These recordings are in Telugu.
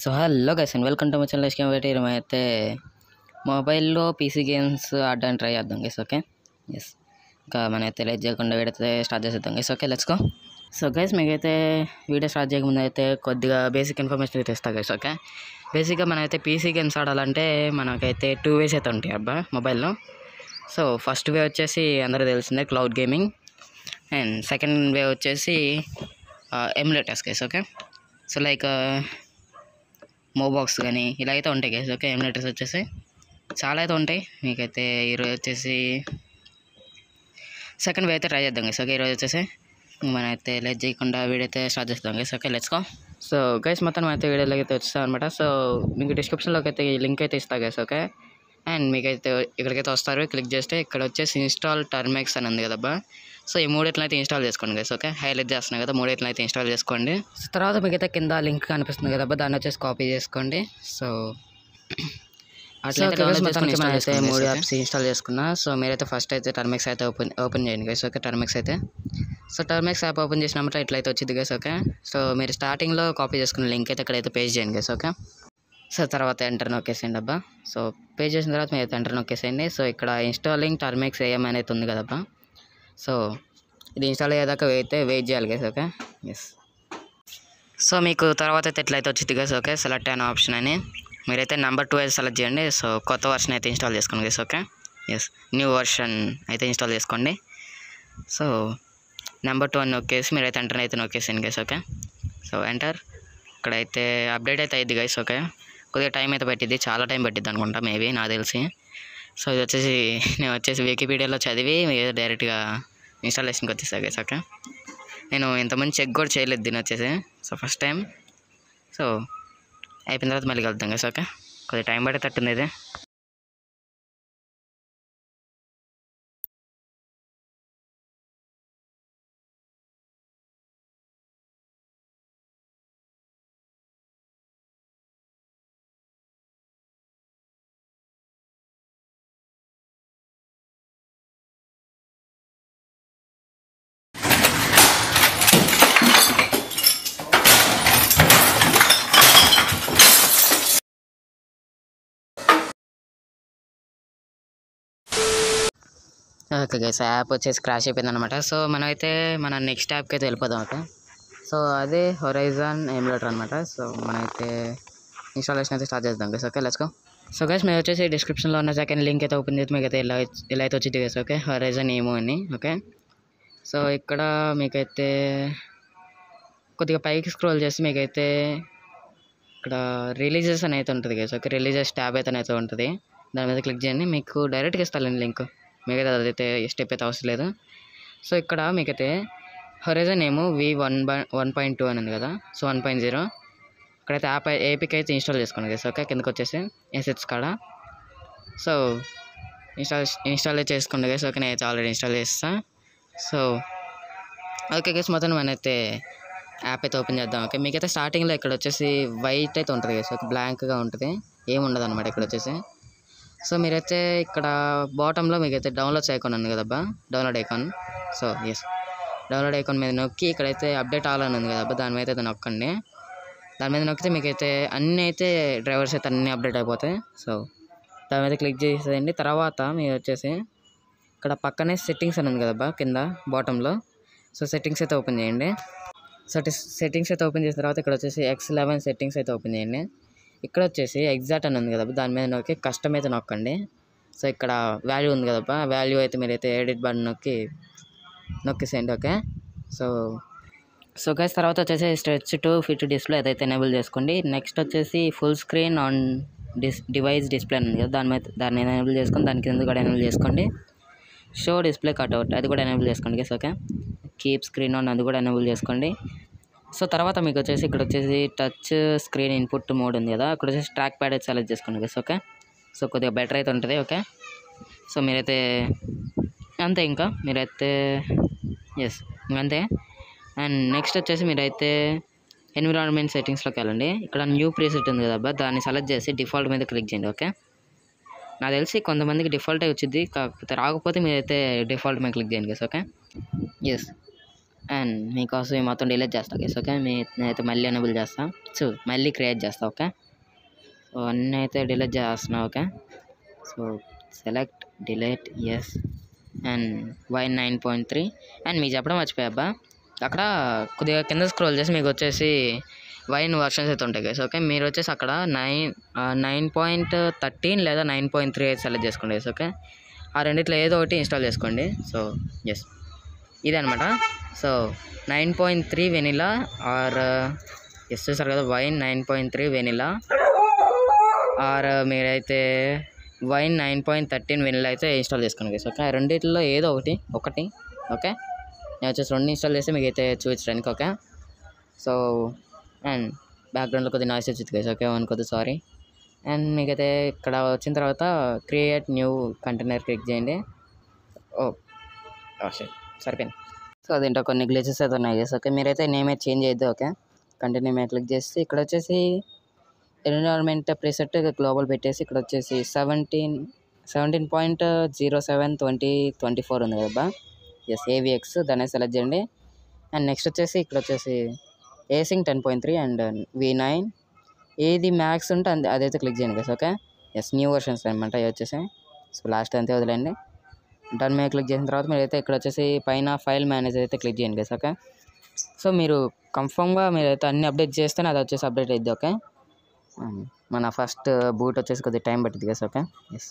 So hello guys and welcome to my channel కాబట్టి మనమైతే మొబైల్లో పీసీ గేమ్స్ ఆడడానికి ట్రై చేద్దాం గైస్. ఓకే, ఎస్, ఇంకా మనమైతే లేట్ చేయకుండా వీడియో స్టార్ట్ చేసేద్దాం guys. Okay, let's go. So guys, మీకైతే వీడియో స్టార్ట్ చేయకముందు అయితే కొద్దిగా బేసిక్ ఇన్ఫర్మేషన్ అయితే ఇస్తాను గైస్. ఓకే, బేసిక్గా మనమైతే పీసీ గేమ్స్ ఆడాలంటే మనకైతే 2 ways అయితే ఉంటాయి అబ్బా మొబైల్లో. సో ఫస్ట్ వే వచ్చేసి అందరూ తెలిసిందే cloud gaming, and second way వచ్చేసి emulators guys. Okay, so like Mobox కానీ ఇలా అయితే ఉంటాయి గైస్. ఓకే, ఎమ్యులేటర్స్ వచ్చేసి చాలా అయితే ఉంటాయి. మీకైతే ఈరోజు వచ్చేసి సెకండ్ వే అయితే ట్రై చేద్దాం గైస్. ఓకే, ఈరోజు వచ్చేసి మనమైతే లేట్ చేయకుండా వీడియో అయితే స్టార్ట్ చేస్తాం guys. Okay, let's go. So guys, మొత్తం అయితే వీడియోలోకి అయితే వచ్చేస్తాం అనమాట. సో మీకు డిస్క్రిప్షన్లోకి అయితే ఈ లింక్ అయితే ఇస్తాను గైస్. ఓకే, అండ్ మీకైతే ఇక్కడికైతే వస్తారు, క్లిక్ చేస్తే ఇక్కడ వచ్చేసి ఇన్స్టాల్ టర్మెక్స్ అని ఉంది కదబ్బా. సో ఈ మూడిట్లో అయితే ఇన్స్టాల్ చేసుకోండి గైస్. ఓకే, హైలైట్ చేస్తున్నాయి కదా, మూడిట్లో అయితే ఇన్స్టాల్ చేసుకోండి. తర్వాత మీకైతే కింద లింక్ కనిపిస్తుంది కదబ్బా, దాన్ని వచ్చేసి కాపీ చేసుకోండి. సో అట్లా అయితే 3 యాప్స్ ఇన్స్టాల్ చేసుకున్నా. సో మీరైతే ఫస్ట్ అయితే టర్మెక్స్ అయితే ఓపెన్ చేయండి గైస్. ఓకే, టర్మెక్స్ అయితే సో టర్మెక్స్ యాప్ ఓపెన్ చేసినప్పుడు ఇట్లయితే వచ్చింది గైస్. ఓకే, సో మీరు స్టార్టింగ్లో కాపీ చేసుకున్న లింక్ అయితే ఇక్కడైతే పేస్ట్ చేయండి గైస్. ఓకే, సో తర్వాత ఎంటర్ నొక్కేసేయండి అబ్బా. సో పేజ్ చేసిన తర్వాత మీరు అయితే ఎంటర్ నొక్కేసేయండి. సో ఇక్కడ ఇన్స్టాలింగ్ టర్మెక్స్ ఏఎం అనేది ఉంది కదబ్బా. సో ఇది ఇన్స్టాల్ అయ్యేదాకా అయితే వెయిట్ చేయాలి గైస్. Okay, yes. సో మీకు తర్వాత అయితే ఎట్లయితే వచ్చింది గైస్. ఓకే, సెలెక్ట్ అయిన ఆప్షన్ అని మీరైతే నెంబర్ 2 అయితే సెలెక్ట్ చేయండి. సో కొత్త వర్షన్ అయితే ఇన్స్టాల్ చేసుకోండి guys. Okay, yes, new version అయితే ఇన్స్టాల్ చేసుకోండి. సో నెంబర్ 2 అని నొక్కేసి మీరైతే ఎంటర్ అయితే నొక్కేసేయండి గైస్. Okay, so enter. ఇక్కడైతే అప్డేట్ అయితే అయ్యింది గైస్. ఓకే, కొద్దిగా టైం అయితే పట్టిద్ది, చాలా టైం పట్టిద్ది అనుకుంటా మేబీ, నాకు తెలిసి. సో ఇది వచ్చేసి నేను వచ్చేసి వికీపీడియాలో చదివి మీరు డైరెక్ట్గా ఇన్స్టాలేషన్కి వచ్చేసాను గైస్. ఓకే, నేను ఇంతమంది చెక్ కూడా చేయలేదు దీన్ని వచ్చేసి. So first time. సో అయిపోయిన తర్వాత మళ్ళీ కలుద్దాం గైస్. ఓకే, కొద్దిగా టైం పడేటట్టుంది ఇది. ఓకే గైస్, యాప్ వచ్చేసి క్రాష్ అయిపోయింది అనమాట. సో మనమైతే మన నెక్స్ట్ యాప్కి అయితే వెళ్ళిపోదాం. ఓకే, సో అదే హొరైజన్ ఎమ్యులేటర్ అనమాట. సో మనమైతే ఇన్స్టాలేషన్ అయితే స్టార్ట్ చేద్దాం guys. Okay, let's go. So guys, మీరు వచ్చేసి డిస్క్రిప్షన్లో ఉన్న సెకండ్ లింక్ అయితే ఓపెన్ చేసి మీకు అయితే ఇలా అయితే వచ్చింది గైస్. ఓకే, హొరైజన్ ఏమో అని. ఓకే, సో ఇక్కడ మీకైతే కొద్దిగా పైకి స్క్రోల్ చేసి మీకైతే ఇక్కడ రిలీజెస్ అని అయితే ఉంటుంది గైస్. ఓకే, రిలీజెస్ ట్యాబ్ అయితే ఉంటుంది, దాని మీద క్లిక్ చేయండి. మీకు డైరెక్ట్గా ఇస్తాను లింక్, మీకైతే అదైతే స్టెప్ అయితే అవసరం లేదు. సో ఇక్కడ మీకైతే హొరైజన్ ఏమో V1.2 అని ఉంది కదా. సో 1.0 ఇక్కడైతే ఏపీకి అయితే ఇన్స్టాల్ చేసుకోండి గైస్. ఓకే, కిందకి వచ్చేసి ఎసెట్స్ కాడ సో ఇన్స్టాల్ చేసుకోండి గైస్. ఓకే, నేను అయితే ఆల్రెడీ ఇన్స్టాల్ చేస్తాను. సో ఓకే గైస్, మొత్తం మనైతే యాప్ అయితే ఓపెన్ చేద్దాం. ఓకే, మీకైతే స్టార్టింగ్లో ఇక్కడ వచ్చేసి వైట్ అయితే ఉంటుంది గైస్. ఓకే, బ్లాంక్గా ఉంటుంది, ఏముండదు అనమాట ఇక్కడ వచ్చేసి. సో మీరైతే ఇక్కడ బాటంలో మీకైతే డౌన్లోడ్స్ ఐకాన్ ఉంది కదబ్బా, download icon. So yes, download icon మీద నొక్కి ఇక్కడైతే అప్డేట్ ఆల్ అని ఉంది కదబ్బా, దాని మీద అయితే నొక్కండి. దాని మీద నొక్కితే మీకైతే అన్నీ అయితే డ్రైవర్స్ అయితే అన్నీ అప్డేట్ అయిపోతాయి. సో దాని మీద క్లిక్ చేసేయండి. తర్వాత మీరు వచ్చేసి ఇక్కడ పక్కనే సెట్టింగ్స్ అని ఉంది కదబ్బా కింద బాటంలో. సో సెట్టింగ్స్ అయితే ఓపెన్ చేయండి. సో సెట్టింగ్స్ అయితే ఓపెన్ చేసిన తర్వాత ఇక్కడ వచ్చేసి X11 సెట్టింగ్స్ అయితే ఓపెన్ చేయండి. ఇక్కడ వచ్చేసి ఎగ్జాక్ట్ అని ఉంది కదబ్బా, దాని మీద నొక్కి కస్టమ్ అయితే నొక్కండి. సో ఇక్కడ వాల్యూ ఉంది కదబ్బా, వాల్యూ అయితే మీరైతే ఎడిట్ బటన్ నొక్కేసేయండి. ఓకే, సో గైస్, తర్వాత వచ్చేసి స్ట్రెచ్ టు ఫిట్ డిస్ప్లే అదైతే ఎనేబుల్ చేసుకోండి. నెక్స్ట్ వచ్చేసి full screen on device display ఉంది కదా, దాన్ని ఎనేబుల్ చేసుకొని దాని కింద కూడా ఎనేబుల్ చేసుకోండి. షో డిస్ప్లే కట్అవుట్ అది కూడా ఎనేబుల్ చేసుకోండి guys. Okay, keep screen on అది కూడా ఎనేబుల్ చేసుకోండి. సో తర్వాత మీకు వచ్చేసి ఇక్కడ వచ్చేసి టచ్ స్క్రీన్ ఇన్పుట్ మోడ్ ఉంది కదా, అక్కడ వచ్చేసి ట్రాక్ ప్యాడ్ అయితే సెలెక్ట్ చేసుకోండి గైస్. ఓకే, సో కొద్దిగా బెటర్ అయితే ఉంటుంది. ఓకే, సో మీరైతే అంతే, ఇంకా మీరైతే ఎస్ అంతే. అండ్ నెక్స్ట్ వచ్చేసి మీరైతే ఎన్విరాన్మెంట్ సెట్టింగ్స్లోకి వెళ్ళండి. ఇక్కడ న్యూ ప్రీసెట్ ఉంది కదా, దాన్ని సెలెక్ట్ చేసి డిఫాల్ట్ మీద క్లిక్ చేయండి. ఓకే, నాకు తెలిసి కొంతమందికి డిఫాల్ట్ వచ్చింది, కాకపోతే రాకపోతే మీరైతే డిఫాల్ట్ మీద క్లిక్ చేయండి గైస్. Okay, yes. అండ్ మీకోసం ఈ మొత్తం డిలీట్ చేస్తా గైస్. ఓకే, నేనైతే మళ్ళీ ఎనేబుల్ చేస్తా, మళ్ళీ క్రియేట్ చేస్తా. ఓకే, సో అన్నీ అయితే డిలీట్ చేస్తున్నా. Okay, so select delete yes and wine 9.3. And మీకు చెప్పడం మర్చిపోయాబ్బా, అక్కడ కొద్దిగా కింద స్క్రోల్ చేసి మీకు వచ్చేసి వైన్ వర్షన్స్ అయితే ఉంటాయి గైస్. ఓకే, మీరు వచ్చేసి అక్కడ 9.13 లేదా 9.3 అయితే సెలెక్ట్ చేసుకోండి గైస్. ఓకే, ఆ రెండిట్లో ఏదో ఒకటి ఇన్స్టాల్ చేసుకోండి. సో ఎస్, ఇదనమాట. సో 9.3 వెనిలా ఆర్ ఎస్ చూసారు కదా, వైన్ 9.3 వెనిలా ఆర్ మీరైతే వైన్ 9.13 వెనిలా అయితే ఇన్స్టాల్ చేసుకోండి గైస్. ఓకే, రెండిట్లో ఏదో ఒకటి. ఓకే, నేను వచ్చేసి రెండు ఇన్స్టాల్ చేస్తే మీకు అయితే చూపించడానికి. ఓకే, సో అండ్ బ్యాక్గ్రౌండ్లో కొద్దిగా నాయిస్ వచ్చింది గైస్. ఓకే, అనుకోద్దు, సారీ. అండ్ మీకైతే ఇక్కడ వచ్చిన తర్వాత క్రియేట్ న్యూ కంటైనర్ క్లిక్ చేయండి. సరిపోయింది. సో అదేంటో కొన్ని గ్లిచెస్ అయితే ఉన్నాయి గైస్. ఓకే, మీరైతే నేమ్ అయితే చేంజ్ చేయొద్దు. ఓకే, కంటిన్యూ మీద క్లిక్ చేసి ఇక్కడ వచ్చేసి ఎన్విరాన్మెంట్ ప్రీసెట్ గ్లోబల్ పెట్టేసి ఇక్కడ వచ్చేసి 17.07/2024 ఉంది కదా, ఎస్ AVX, దాన్ని సెలెక్ట్ చేయండి. అండ్ నెక్స్ట్ వచ్చేసి ఇక్కడ వచ్చేసి ఏసింగ్ 10.3 అండ్ V9 ఏది మ్యాక్స్ ఉంటే అదైతే క్లిక్ చేయండి guys. Okay, yes new versions అనమాట ఇవి వచ్చేసి. సో లాస్ట్ అంతే వదిలేండి. దాని మీద క్లిక్ చేసిన తర్వాత మీరైతే ఇక్కడ వచ్చేసి పైన ఫైల్ మేనేజర్ అయితే క్లిక్ చేయండి గైస్. ఓకే, సో మీరు కన్ఫామ్గా మీరైతే అన్ని అప్డేట్ చేస్తేనే అది వచ్చేసి అప్డేట్ అయ్యిద్ది. ఓకే, మన ఫస్ట్ బూట్ వచ్చేసి కొద్దిగా టైం పట్టింది గైస్. ఓకే, ఎస్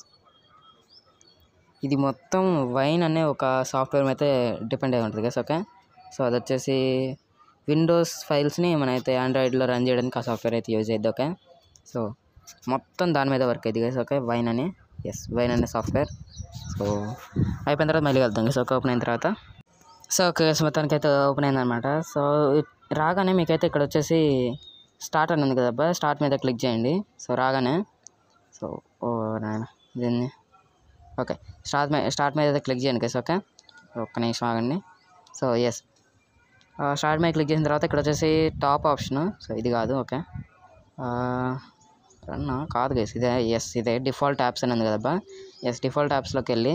ఇది మొత్తం వైన్ అనే ఒక సాఫ్ట్వేర్ అయితే డిపెండ్ అయి ఉంటుంది గైస్. ఓకే, సో అది వచ్చేసి విండోస్ ఫైల్స్ని మనమైతే ఆండ్రాయిడ్లో రన్ చేయడానికి ఆ సాఫ్ట్వేర్ అయితే యూజ్ అయ్యిద్ది. ఓకే, సో మొత్తం దాని మీద వర్క్ అయ్యింది గైస్. ఓకే, వైన్ అనే సాఫ్ట్వేర్. సో అయిపోయిన తర్వాత మళ్ళీ వెళ్తాం గైస్. ఓకే, ఓపెన్ అయిన తర్వాత సో ఓకే మొత్తానికి అయితే ఓపెన్ అయిందనమాట. సో రాగానే మీకైతే ఇక్కడ వచ్చేసి స్టార్ట్ అని ఉంది కదా, స్టార్ట్ మీద క్లిక్ చేయండి. సో రాగానే సో దీన్ని ఓకే స్టార్ట్ మీద అయితే క్లిక్ చేయండి గైస్. ఓకే, ఒక్క నిమిషం ఆగండి. సో ఎస్, స్టార్ట్ మీద క్లిక్ చేసిన తర్వాత ఇక్కడ వచ్చేసి టాప్ ఆప్షన్, సో ఇది కాదు. ఓకే, కాదు గైస్, ఇదే డిఫాల్ట్ యాప్స్ అని ఉంది కదా. ఎస్ డిఫాల్ట్ యాప్స్లోకి వెళ్ళి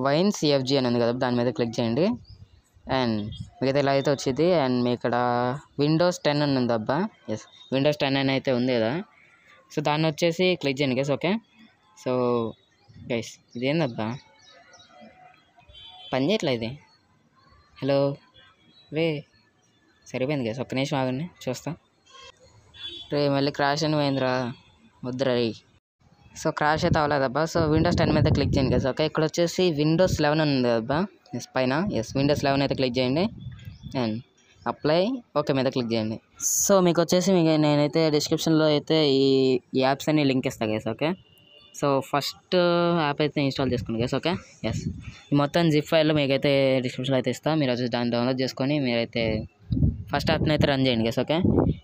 వైన్ CFG అని ఉంది కదా, దాని మీద క్లిక్ చేయండి. అండ్ మీకు ఇలా అయితే వచ్చింది. అండ్ మీ ఇక్కడ విండోస్ 10 అని ఉంది అబ్బా. ఎస్ విండోస్ 10 అని అయితే ఉంది కదా, సో దాన్ని వచ్చేసి క్లిక్ చేయండి గైస్. ఓకే, సో గైస్ ఇదేందబ్బా పని చేయట్లేదు ఇది. హలో రే, సరిపోయింది గైస్, ఒక్క నిమిషం ఆగండి చూస్తా. రే మళ్ళీ క్రాష్ అని పోయిందిరా, వద్దురా రే. సో క్రాష్ అయితే అవ్వలేదబ్బా. సో విండోస్ 10 మీద క్లిక్ చేయండి గైస్. ఓకే, ఇక్కడ వచ్చేసి విండోస్ 11 ఉంది కదబ్బా, ఎస్ పైన విండోస్ 11 అయితే క్లిక్ చేయండి. అండ్ అప్లై ఓకే మీద క్లిక్ చేయండి. సో మీకు వచ్చేసి నేనైతే డిస్క్రిప్షన్లో అయితే ఈ యాప్స్ అన్ని లింక్ ఇస్తాను guys. Okay, so first app అయితే ఇన్స్టాల్ చేసుకోండి గైస్. ఓకే, ఎస్ ఈ మొత్తం జిప్ ఫైల్లో మీకైతే డిస్క్రిప్షన్లో అయితే ఇస్తాను, మీరు వచ్చేసి దాన్ని డౌన్లోడ్ చేసుకొని మీరైతే ఫస్ట్ యాప్ని అయితే రన్ చేయండి గైస్. ఓకే,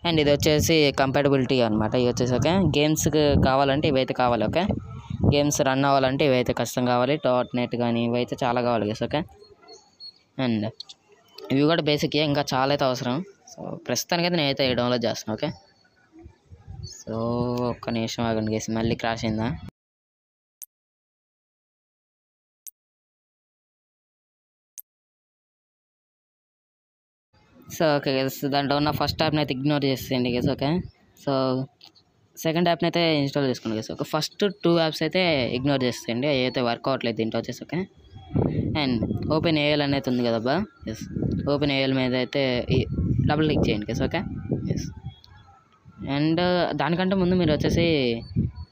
అండ్ ఇది వచ్చేసి కంపాటబిలిటీ అనమాట. ఇది వచ్చేసి ఓకే గేమ్స్కి కావాలంటే ఇవైతే కావాలి. ఓకే, గేమ్స్ రన్ అవ్వాలంటే ఇవైతే కష్టం కావాలి, .net కానీ ఇవైతే చాలా కావాలి గైస్. ఓకే, అండ్ ఇవి కూడా బేసిక్, ఇంకా చాలా అయితే అవసరం. సో ప్రస్తుతానికైతే నేనైతే డౌన్లోడ్ చేస్తాను. ఓకే, సో ఒక్క నిమిషం ఆగండి గైస్, మళ్ళీ క్రాష్ అయిందా. సో ఓకే గైస్, దాంట్లో ఉన్న ఫస్ట్ యాప్ని అయితే ఇగ్నోర్ చేసేయండి గైస్. ఓకే, సో సెకండ్ యాప్ని అయితే ఇన్స్టాల్ చేసుకోండి గైస్. ఓకే, ఫస్ట్ 2 యాప్స్ అయితే ఇగ్నోర్ చేసేయండి, అవి అయితే వర్క్ అవ్వట్లేదు దీంట్లో వచ్చేసి. ఓకే, అండ్ OpenAL అనేది ఉంది కదబ్బా, ఎస్ OpenAL మీద అయితే డబుల్ క్లిక్ చేయండి గైస్. ఓకే, ఎస్ అండ్ దానికంటే ముందు మీరు వచ్చేసి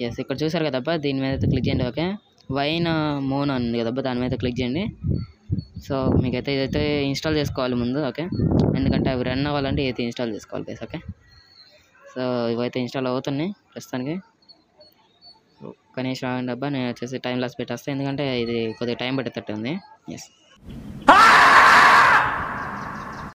ఎస్ ఇక్కడ చూసారు కదబ్బా, దీని మీద అయితే క్లిక్ చేయండి. ఓకే, వైన్ మోన్ ఉంది కదబ్బా, దాని మీద క్లిక్ చేయండి. సో మీకైతే ఇదైతే ఇన్స్టాల్ చేసుకోవాలి ముందు. ఓకే, ఎందుకంటే అవి రన్ అవ్వాలంటే ఇదైతే ఇన్స్టాల్ చేసుకోవాలి గైస్. ఓకే, సో ఇవైతే ఇన్స్టాల్ అవుతున్నాయి ప్రస్తుతానికి. కనీసం ఆగండి అబ్బా, నేను వచ్చేసి టైం లాస్ పెట్టేస్తాను, ఎందుకంటే ఇది కొద్దిగా టైం పట్టేటట్టు ఉంది. ఎస్